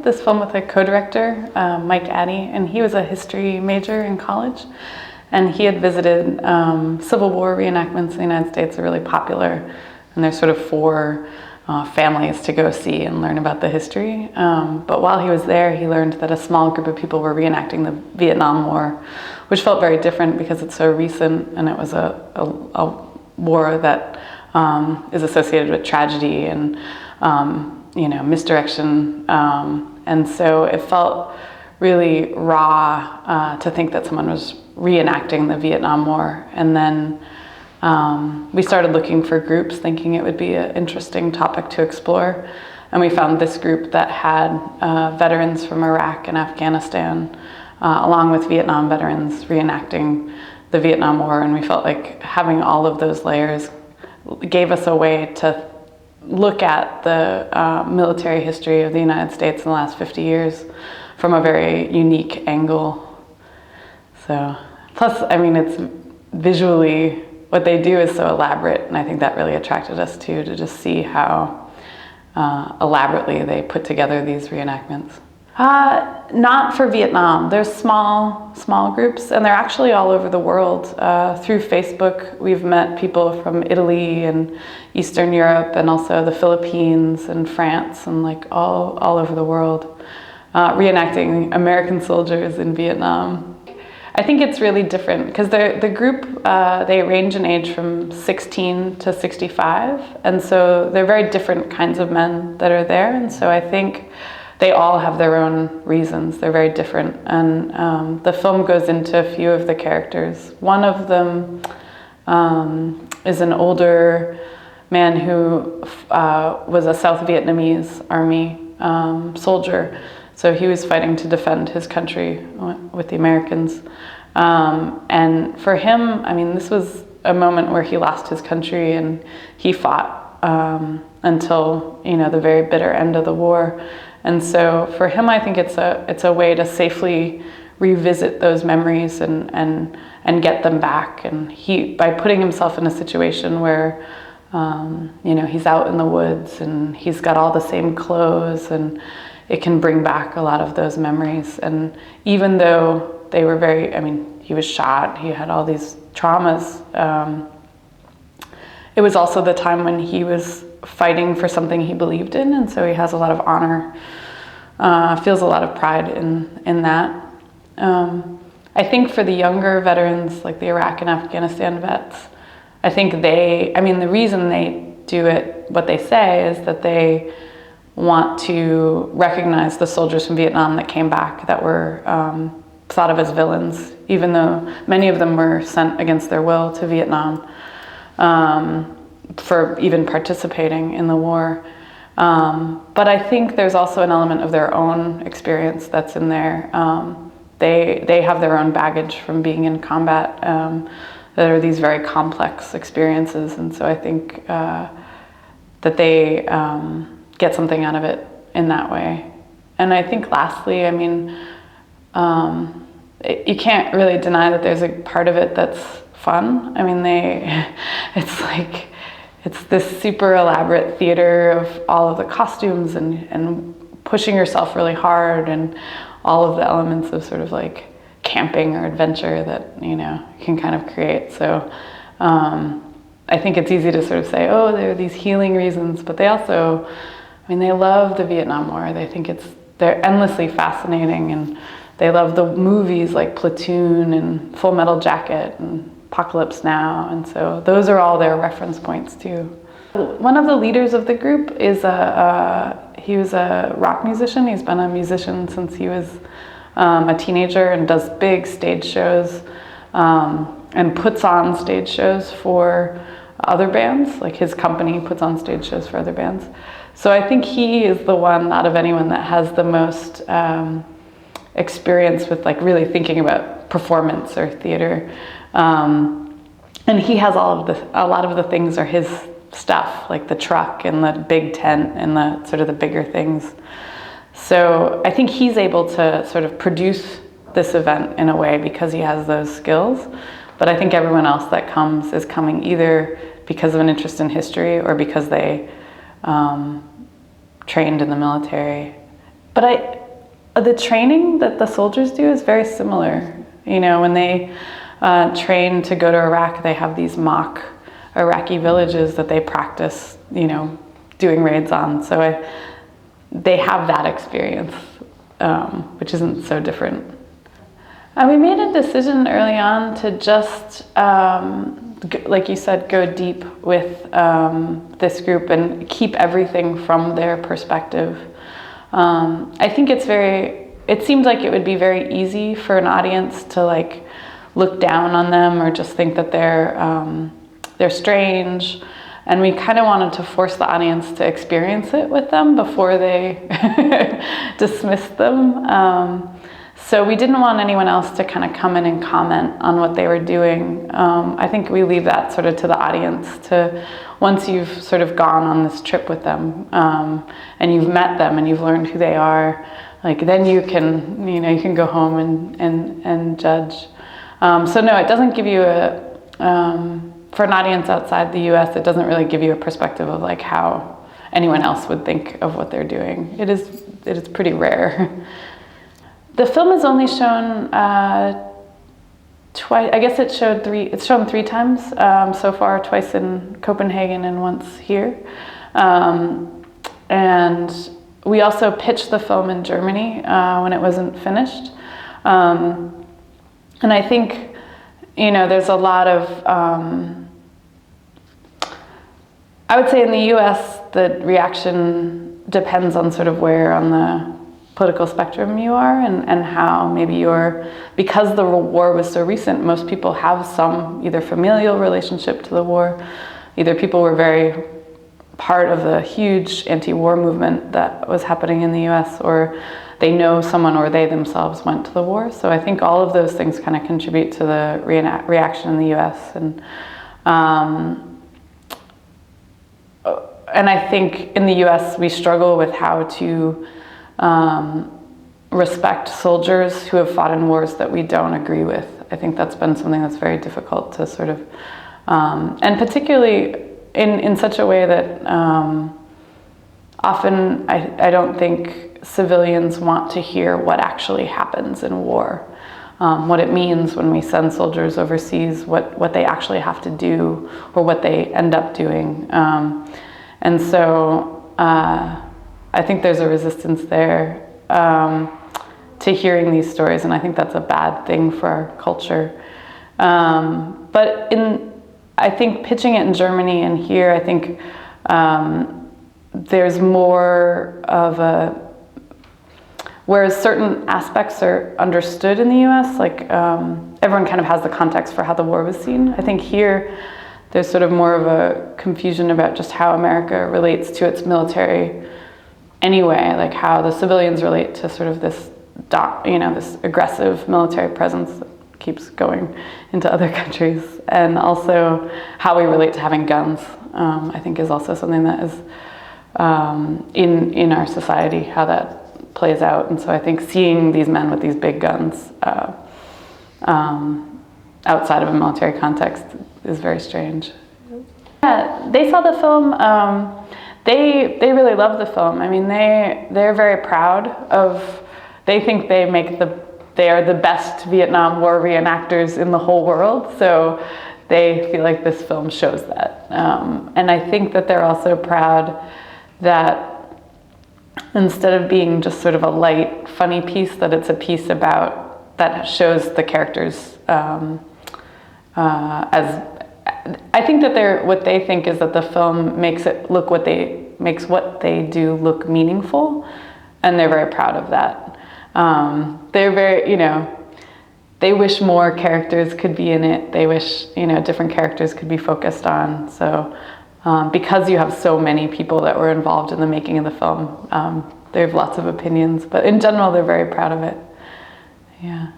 this film with a co-director, Mike Addy, and he was a history major in college. And he had visited Civil War reenactments in the United States are really popular. And there's sort of 4 families to go see and learn about the history. But while he was there, he learned that a small group of people were reenacting the Vietnam War, which felt very different because it's so recent and it was a war that is associated with tragedy and misdirection. And so it felt really raw to think that someone was reenacting the Vietnam War. And then we started looking for groups, thinking it would be an interesting topic to explore. And we found this group that had veterans from Iraq and Afghanistan, along with Vietnam veterans reenacting the Vietnam War. And we felt like having all of those layers gave us a way to look at the military history of the United States in the last 50 years from a very unique angle. So, plus, I mean, it's visually, what they do is so elaborate, and I think that really attracted us too, to just see how elaborately they put together these reenactments. Not for Vietnam. There's small groups, and they're actually all over the world. Through Facebook, we've met people from Italy and Eastern Europe, and also the Philippines and France, and like all over the world, reenacting American soldiers in Vietnam. I think it's really different because the group, they range in age from 16 to 65, and so they're very different kinds of men that are there, and so I think they all have their own reasons. They're very different, and the film goes into a few of the characters. One of them is an older man who was a South Vietnamese army soldier. So he was fighting to defend his country with the Americans. And for him, I mean, this was a moment where he lost his country and he fought until, the very bitter end of the war. And so for him, I think it's a way to safely revisit those memories and get them back. And by putting himself in a situation where, he's out in the woods and he's got all the same clothes, and it can bring back a lot of those memories. And even though they were he was shot, he had all these traumas, it was also the time when he was fighting for something he believed in, and so he has a lot of honor, feels a lot of pride in that. I think for the younger veterans, like the Iraq and Afghanistan vets, I think the reason they do it, what they say, is that they want to recognize the soldiers from Vietnam that came back that were thought of as villains, even though many of them were sent against their will to Vietnam for even participating in the war. But I think there's also an element of their own experience that's in there. They have their own baggage from being in combat. There are these very complex experiences, and so I think that they get something out of it in that way. And I think lastly, you can't really deny that there's a part of it that's fun. It's this super elaborate theater of all of the costumes and pushing yourself really hard, and all of the elements of sort of like camping or adventure that, you can kind of create. So I think it's easy to sort of say, oh, there are these healing reasons, but they also, they love the Vietnam War. They think they're endlessly fascinating, and they love the movies like Platoon and Full Metal Jacket and Apocalypse Now, and so those are all their reference points too. One of the leaders of the group is he was a rock musician. He's been a musician since he was a teenager, and does big stage shows and puts on stage shows for other bands. Like his company puts on stage shows for other bands. So I think he is the one out of anyone that has the most experience with like really thinking about performance or theater. And he has a lot of the things are his stuff, like the truck and the big tent and the sort of the bigger things. So I think he's able to sort of produce this event in a way because he has those skills. But I think everyone else that comes is coming either because of an interest in history or because they trained in the military But the training that the soldiers do is very similar. You know, when they train to go to Iraq, they have these mock Iraqi villages that they practice, you know, doing raids on. So they have that experience, which isn't so different. We made a decision early on to just, like you said, go deep with this group and keep everything from their perspective. I think it seemed like it would be very easy for an audience to like look down on them or just think that they're strange. And we kind of wanted to force the audience to experience it with them before they dismissed them. So we didn't want anyone else to kind of come in and comment on what they were doing. I think we leave that sort of to the audience to, once you've sort of gone on this trip with them and you've met them and you've learned who they are, like then you can go home and judge. So no, it doesn't give you for an audience outside the US, it doesn't really give you a perspective of like how anyone else would think of what they're doing. It is pretty rare. The film is only shown twice. I guess it's shown three times so far, twice in Copenhagen and once here. And we also pitched the film in Germany when it wasn't finished. And I think, you know, there's a lot of, I would say in the US, the reaction depends on sort of where on the political spectrum you are and how maybe because the war was so recent, most people have some either familial relationship to the war, either people were very part of the huge anti-war movement that was happening in the US, or they know someone or they themselves went to the war. So I think all of those things kind of contribute to the reaction in the US. And I think in the US we struggle with how to respect soldiers who have fought in wars that we don't agree with. I think that's been something that's very difficult to sort of, and particularly in such a way that often I don't think civilians want to hear what actually happens in war, what it means when we send soldiers overseas, what they actually have to do or what they end up doing. And so I think there's a resistance there to hearing these stories, and I think that's a bad thing for our culture. But I think pitching it in Germany and here, I think there's more of whereas certain aspects are understood in the US, like everyone kind of has the context for how the war was seen. I think here, there's sort of more of a confusion about just how America relates to its military anyway, like how the civilians relate to sort of this, this aggressive military presence that keeps going into other countries, and also how we relate to having guns. I think is also something that is in our society, how that plays out. And so I think seeing these men with these big guns outside of a military context is very strange. Yeah, they saw the film. They really love the film. I mean, they're very proud of. They think they are the best Vietnam War reenactors in the whole world. So they feel like this film shows that. And I think that they're also proud that instead of being just sort of a light, funny piece, that it's a piece that shows the characters as. I think that what they think is that the film makes what they do look meaningful, and they're very proud of that. They're very, they wish more characters could be in it. They wish, different characters could be focused on. So, because you have so many people that were involved in the making of the film, they have lots of opinions, but in general, they're very proud of it. Yeah.